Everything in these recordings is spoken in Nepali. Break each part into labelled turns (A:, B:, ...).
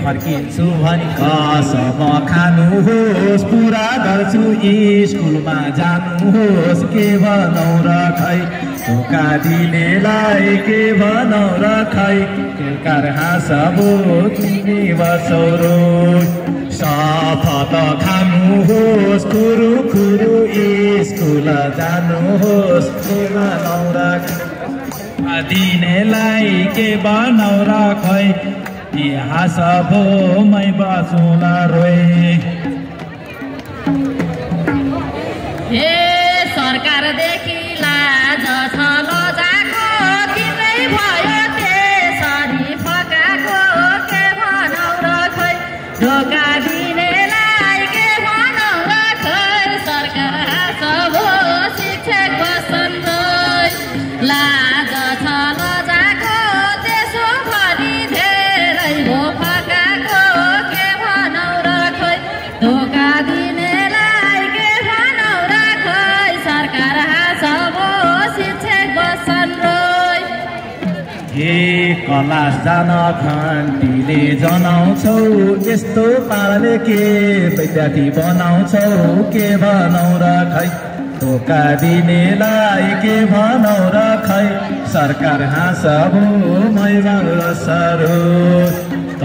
A: फर्किन्छु भनी कसम खानुहोस् पुरा गर्छु स्कुलमा जानुहोस् के भनौ र खै धोका दिनेलाई के भनौ र खै केकार हाँसबो तिमी बसौ रोज शपथ खानुहोस् खुरु खुरु स्कुल जानुहोस् के भनौ र दिनेलाई के भनौ र खै हाँसबो मै बसौँला रोए
B: हे सरकारदेखि लाज छ लजाको तिम्रै भयो त्यसरी फकाको के भनौ र खै धोका दिनेलाई के भनौ र खै सरकार हाँसबो शिक्षक बस्छन् रोइ लाज छ लजाको त्यसो भनी धेरै भो फकाको के भनौ र खै धोका दिनेलाई के भनौ र खै सरकार हाँसबो शिक्षक बस्छन् रोइ
A: हे क्लास जान घन्टीले जनाउँछौ यस्तो पाराले के विद्यार्थी बनाउँछौ के भनौ र खै धोका दिनेलाई के भनौ र खै सरकार हाँसबो मै बसरो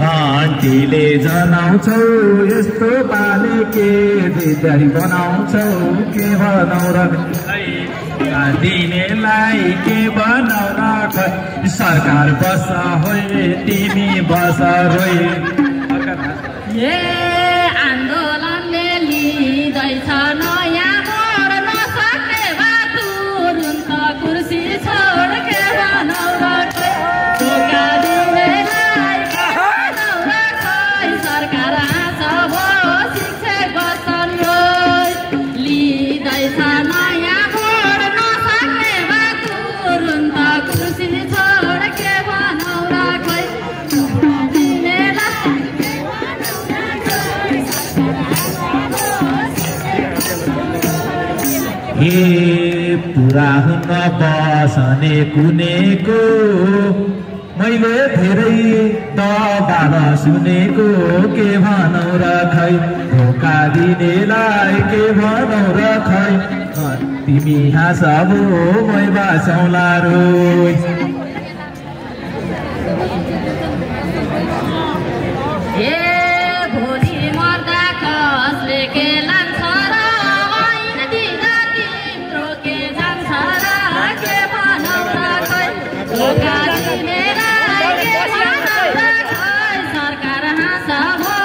A: घन्टीले जनाउँछौ यस्तो पाले के विद्यार्थी बनाउँछौ के भनौ र खै दिनेलाई के भनौ र खै सरकार बस होइ तिमी बस रोइ
B: ए आन्दोलनले लिँदैछ नयाँ मोड नसक्ने भए तुरुन्त कुर्सी छोड के भनौ र खै धोका दिनेलाई के भनौ र खै सरकार हाँसबो शिक्षक बस्छन् रोइ लिँदैछ नयाँ मोड नसक्ने भए तुरुन्त कुर्सी छोड के भनौ र खै धोका दिनेलाई के भनौ र खै
A: हे पुरा हुन बसने कुनेको मैले धेरै दबाब सुनेको के भनौ र खै धोका दिनेलाई के भनौ र खै तिमी हाँसबो मै बसौँला रोइ
B: ए भोलि मर्दा कसले के लान्छ र ऐन दिँदा तिम्रो के जान्छ र के भनौ र खै धोका दिनेलाई के भनौ र खै सरकार हाँसबो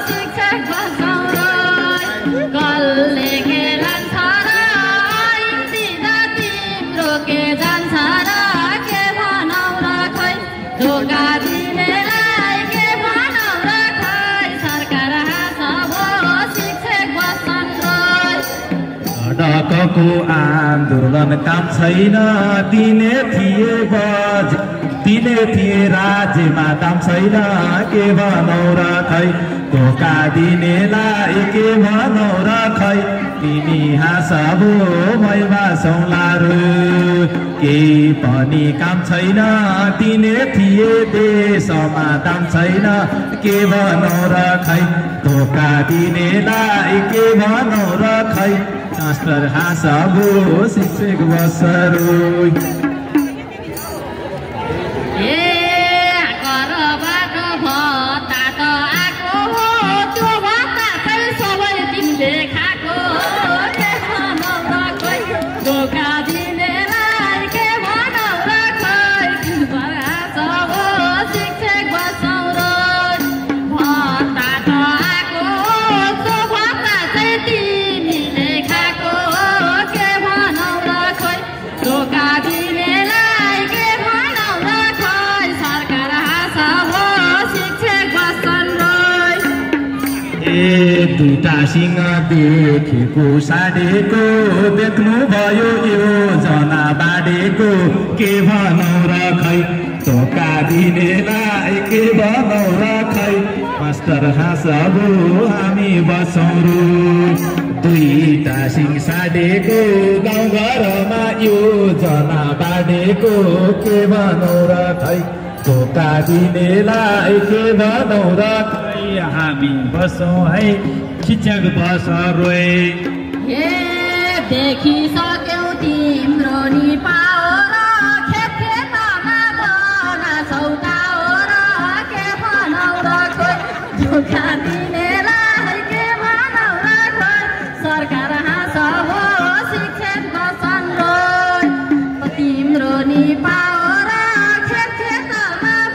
B: शिक्षक बस्छौ रोइ कसले के लान्छ र ऐन दिँदा तिम्रो के जान्छ र के भनौ र खै धोका दिनेलाई के भनौ र खै सरकार हाँसबो शिक्षक बस्छन् रोइ
A: सडकको आन्दोलन काम छैन दिने थिए राज्यमा दाम छैन के भनौ र खै धोका दिनेलाई के भनौ र खै तिमी हाँसबो मै बसौँला रोइ केही पनि काम छैन दिने थिए देशमा दाम छैन के भनौ र खै धोका दिनेलाई के भनौ र खै मास्टर हाँसबो शिक्षक बसरो
B: ए करबाट भत्ता त आएको हो त्यो भत्ता चाहिँ सबै तिमीले खाएको के भनौ र खै धोका दिनेलाई के भनौ र खै हाँसबो शिक्षक बस्छौ रोइ भत्ता त आएको हो त्यो भत्ता चाहिँ तिमीले खाएको के भनौ र खै धोका दिनेलाई के भनौ र खै सरकार हाँसबो शिक्षक बस्छन् रोइ
A: ए दुईटा सिंह देखेको साडेको देख्नु भयो योजना बाडेको के भनौ र खै धोका दिनेलाई के भनौ र खै मास्टर हाँसबो हामी बसौँ रोइ दुईटा सिंह साडेको गाउँघरमा योजना बाडेको के भनौ र खै धोका दिनेलाई के भनौँ र
C: खै हामी बसौँ है खिचक बस रोए
B: हे देखिसक्यौ तिम्रो नि पाओ र खेतमा बना सौकाओ र के भनौ र खोइ धोका दिनेलाई के भनौ र खोइ सरकार हाँस हो शिक्षक बसन रोइ तिम्रो नि पाओ र खेतमा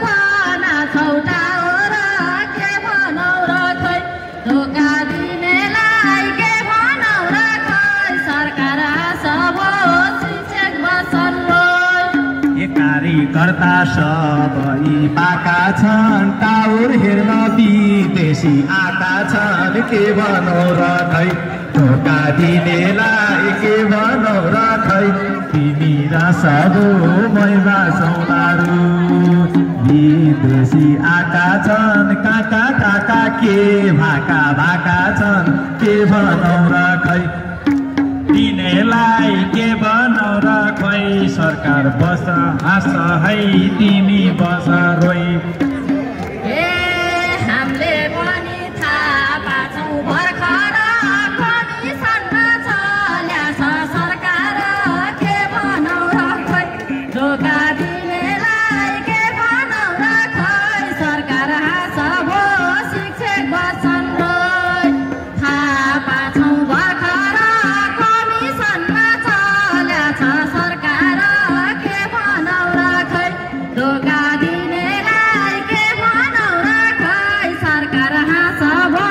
B: बना सौकाओ र के भनौ र खोइ धोका दिनेलाई के भनौ र खोइ सरकार हाँस हो शिक्षक बसन रोइ
A: कार्यकर्ता सबै पाका छन् टावर हेर्न विदेशी आएका छन् के भनौँ र खै धोका दिनेलाई के भनौँ र खै तिमी र सबो मैमा सौलारू विदेशी आएका छन् काका काका के भाका भाका छन् के भनौँ र खै
C: दिनेलाई के भनौँ र खै सरकार बस हाँस है तिमी बस रोइ
B: ए हामीले पनि थाहा पाछौँ भर्खर कमिसनमा चल्याछ सरकार के भनौँ र खोइ धोका दिनेलाई के भनौँ र खोइ सरकार हाँस हो शिक्षक बसन रोइ थाहा पाछौँ भर्खर कमिसनमा चल्याछ सरकार के भनौँ र खोइ धोका दिनेलाई के भनौँ र खोइ सरकार हाँस हो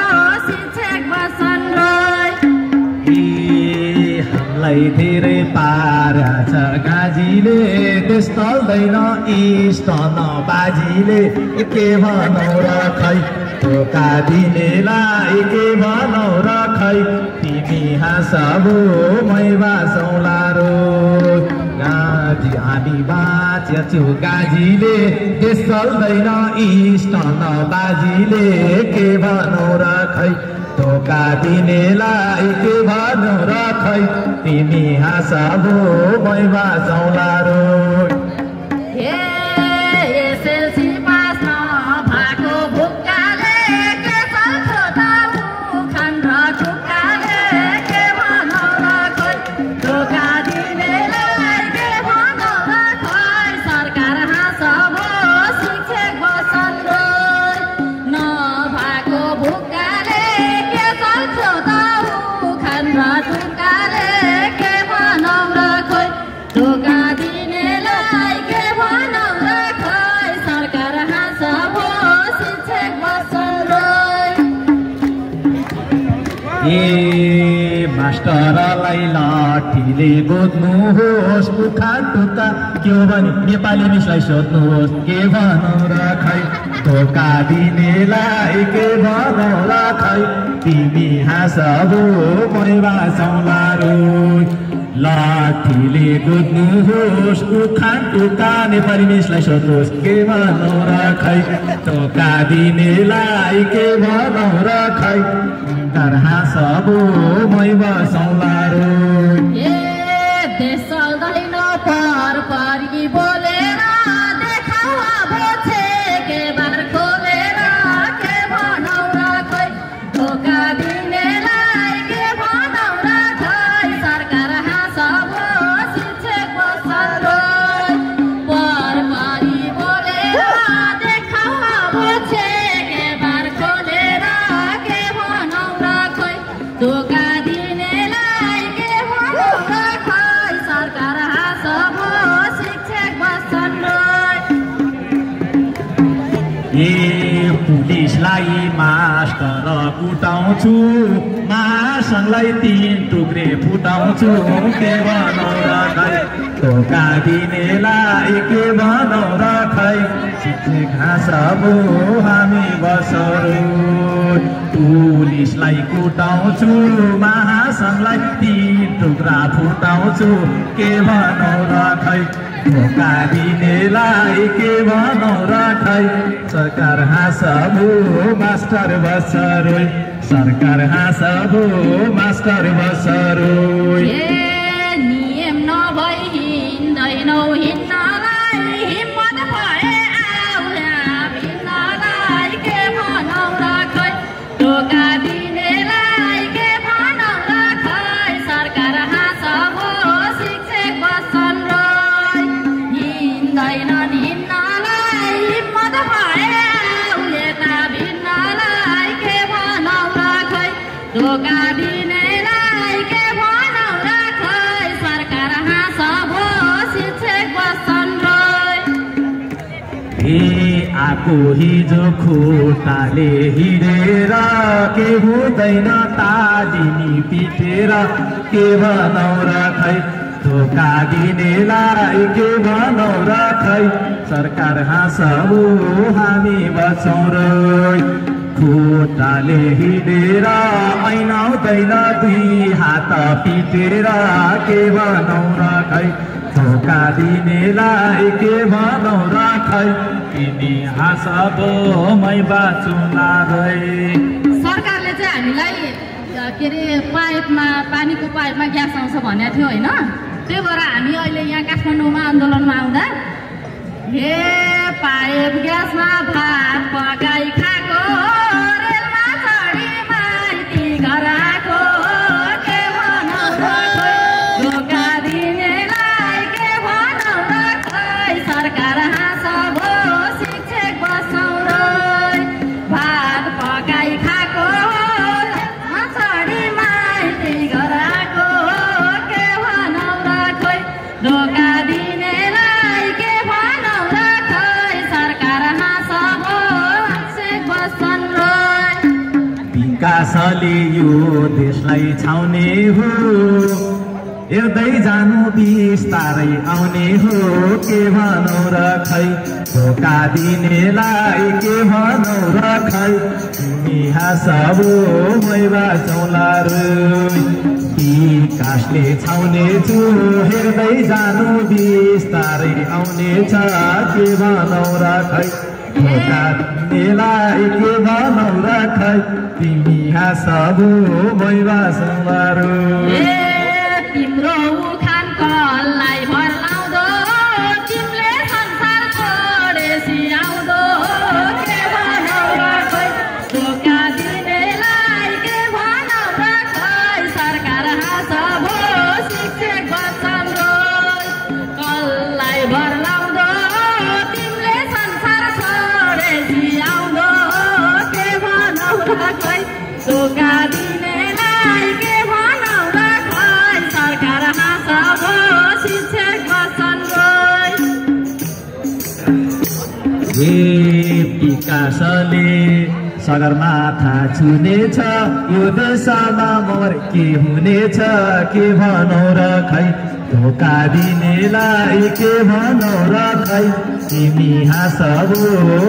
B: शिक्षक बसन रोइ
A: हामीलाई धेरै पारा छ गाजीले देश चल्दैन इष्ट नबाजीले के भनौँ र खै धोका दिनेलाई के भनौँ र खै तिमी हाँसबो मै बाँचौँला रो गाजी हामी बाँच्यौँ गाजीले देश चल्दैन इष्ट नबाजीले के भनौँ र खै धोका दिनेलाई के भनौँ र खै तिमी हाँसबो मै बाँचौँला रो
B: हे एसएलसी पास नभएको भुक्काले के चल्छ त उखान र टुक्काले के भनौँ र खोइ धोका दिनेलाई के भनौँ र खोइ सरकार हाँस हो शिक्षक बसन रोइ नभएको भुक्काले के चल्छ त उखान र टुक्काले के भनौँ र खोइ धोका दिनेलाई के भनौँ र खोइ सरकार हाँस हो शिक्षक बसन रोइ
A: ए मास्टरलाई लाठीले गोद्नुहोस् उखान टुक्का के हो भने नेपाली मिसलाई सोध्नुहोस् के भनौँ र खै धोका दिनेलाई के भनौँ र खै तिमी हाँसबो मै बाँचौँला रो लाठीले गोद्नुहोस् उखान टुक्का नेपाली मिसलाई सोध्नुहोस् के भनौँ र खै धोका दिनेलाई के भनौँ र खै तर हाँसबो मै बाँचौँला रो
B: ए देश चल्दैन परपरी बोलेर देखाउ अब के बार खोलेर के भनौँ र खोइ धोका दिनेलाई के भनौँ र खोइ सरकार हाँस हो शिक्षक बसन रोइ परपरी बोलेर देखाउ अब के बार खोलेर के भनौँ र खोइ धोका दिनेलाई के भनौँ र खोइ सरकार हाँस हो शिक्षक बसन रोइ
A: ए पुलिसलाई मास्टर कुटाउँछु महासङ्घलाई 3 टुक्रे फुटाउँछु के भनौँ र खै धोका दिनेलाई के भनौँ र खै शिक्षक हाँसबो हामी बसरो पुलिसलाई कुटाउँछु महासङ्घलाई 3 टुक्रा फुटाउँछु के भनौँ र खै धोका दिनेलाई के भनौँ र खै सरकार हाँसबो मास्टर बसरो सरकार हाँसबो मास्टर बसरो
B: नियम नभई हिँड्दैनौ हिँड्नलाई हिम्मत भए सुन्दैनन् हिँड्नलाई हिम्मत भए उसले त भिन्नलाई के भनौ र खै धोका दिनेलाई के भनौ र खै सरकार हाँस भो शिक्षक बस्छन् रोइ
A: आको हिजो खुट्टाले हिँडेर के हुँदैन तादिनी पिटेर के भनौ र खै धोका दिनेलाई के भनौ र खै सरकार हाँस भो हामी बस्छौँ रोइ खुट्टाले हिँडेर ऐनाउँदैन दुई हात पिटेर के भनौ र खै धोका दिनेलाई के भनौ र खै तिमी हाँस भो मै बाँचुला रे
B: सरकारले चाहिँ हामीलाई के अरे पाइपमा पानीको पाइपमा ग्यास आउँछ भनेको थियो होइन त्यही भएर हामी अहिले यहाँ काठमाडौँमा आन्दोलनमा आउँदा हे पाइप ग्यासमा भात पकाइ खाएको रेलमा चढी माइती घर आएको के भनौ र खै धोका दिनेलाई के भनौ र खै सरकार हाँस भो शिक्षक बस्छौँ रोइ भात पकाइ खाएको रेलमा चढी माइती घर आएको के भनौ र खै धोका दिनेलाई के भनौ र खै सरकार हाँस भो शिक्षक बस्छन् रोइ
A: विकासले यो देशलाई छाउने हो हेर्दै जानु बिस्तारै आउने हो के भनौ र खै धोका दिनेलाई के भनौ र खै तिमी हाँस भो मै बाँचौँला रोइ विकासले छाउने छु हेर्दै जानु बिस्तारै आउने छ के भनौ र खै धोका दिनेलाई के भनौ र खै तिमी हाँस भो मै बाँचौँला रोइ
B: तिम्रो उखान कसलाई भर लाउँदो तिमीले संसार छोडेसी आउँदो के भनौ र खै धोका दिनेलाई के भनौ र खै सरकार हाँस भो शिक्षक बस्छन् रोइ कसलाई भर लाउँदो तिमीले संसार छोडेसी आउँदो के भनौ र खै धोका दिनेलाई के भनौ र खै सरकार हाँस भो शिक्षक बस्छन् रोइ
A: विकासले सगरमाथा छुनेछ यो देशमा मोर के हुनेछ के भनौ र खै धोका दिनेलाई के भनौ र खै तिमी हाँस भो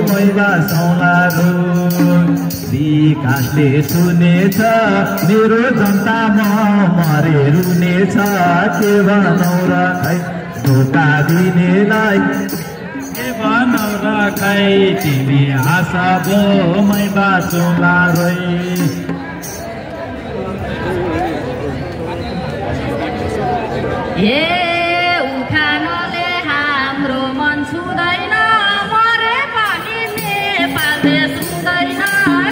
A: मै बाँचौँला रोइ विकासले सुनेछ मेरो जनता मरे रुनेछ के भनौ र खै धोका दिनेलाई के भनौ र खै तिमी हाँस भो मै बाँचौँला रोइ
B: हे उखानले हाम्रो मन छुँदैन मरे पनि नेपाल देश हुँदैन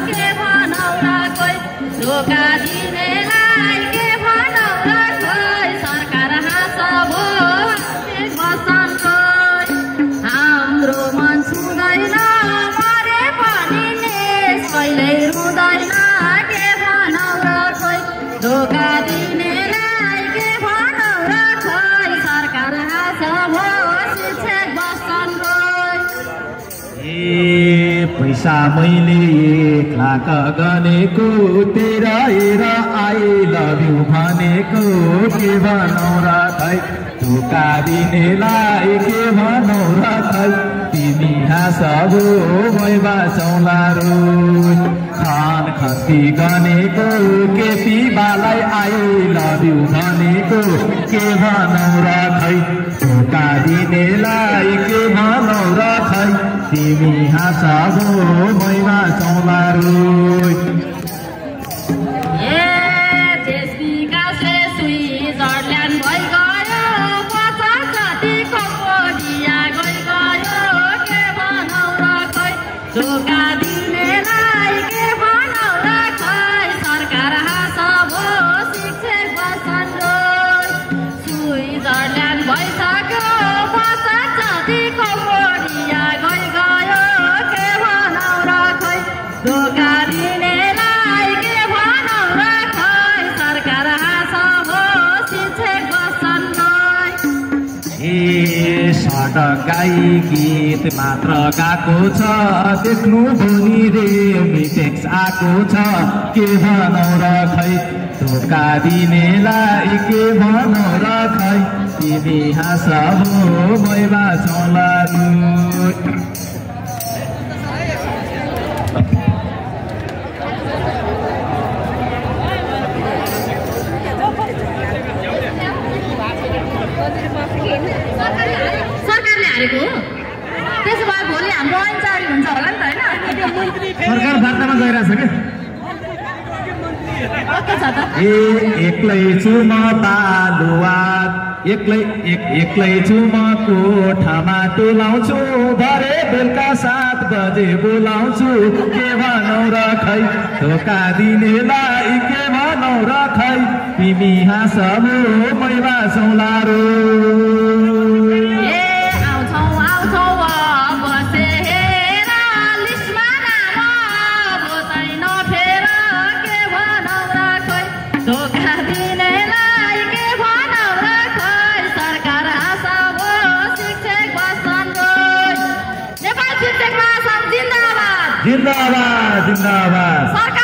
B: के भनौ र खै धोका दिनेलाई के भनौ र खै सरकार हाँस भो शिक्षक बस्छन् रोइ हाम्रो मन छुँदैन मरे पनि देश कहिल्यै रुँदैन के भनौ र खै धोका दिनेलाई के भनौ र खै सरकार हाँस भो शिक्षक बस्छन् रोइ
A: पैसा मैले 1 लाख गनेको तेरा हेर आई लभ यु भनेको के भनौ र खै धोका दिनेलाई के भनौ र खै तिमी हाँस भो मै बाँचौँला रोइ खान Khasti गनेको KP बालाई I love you भनेको के भनौ र खै धोका दिनेलाई के भनौ र खै तिमी हाँस भो मै बाँचौँला रोइ
B: देश विकासले स्विजरल्यान्ड भइगयो 50 जति कम्बोडिया गइगयो के भनौ र खै धोका दिनेलाई के भनौ र खै सरकार हाँस भो शिक्षक बस्छन् रोइ स्विजरल्यान्ड भइसक्यो 50 जति
A: गाई गीत मात्र गाएको छ देख्नु भोलि रेमिटेक्स आएको छ के भनौ र खै धोका दिनेलाई के भनौ र खै तिमी हाँसबो मै बाँचौँला
B: सरकारले हारेको हो त्यसो भए भोलि हाम्रो ऐनचारी हुन्छ होला नि त होइन
C: सरकार वार्तामा गइरहेछ क्या
A: एक्लै छु म तालुवाद एक्लै छु म कोठामा टोलाउँछु भरे बेलुका 7 बजे बोलाउँछु के भनौ र खै धोका दिनेलाई के भनौ र खै तिमी हाँसबो मै बाँचौँला रो जिंदाबाद जिंदाबाद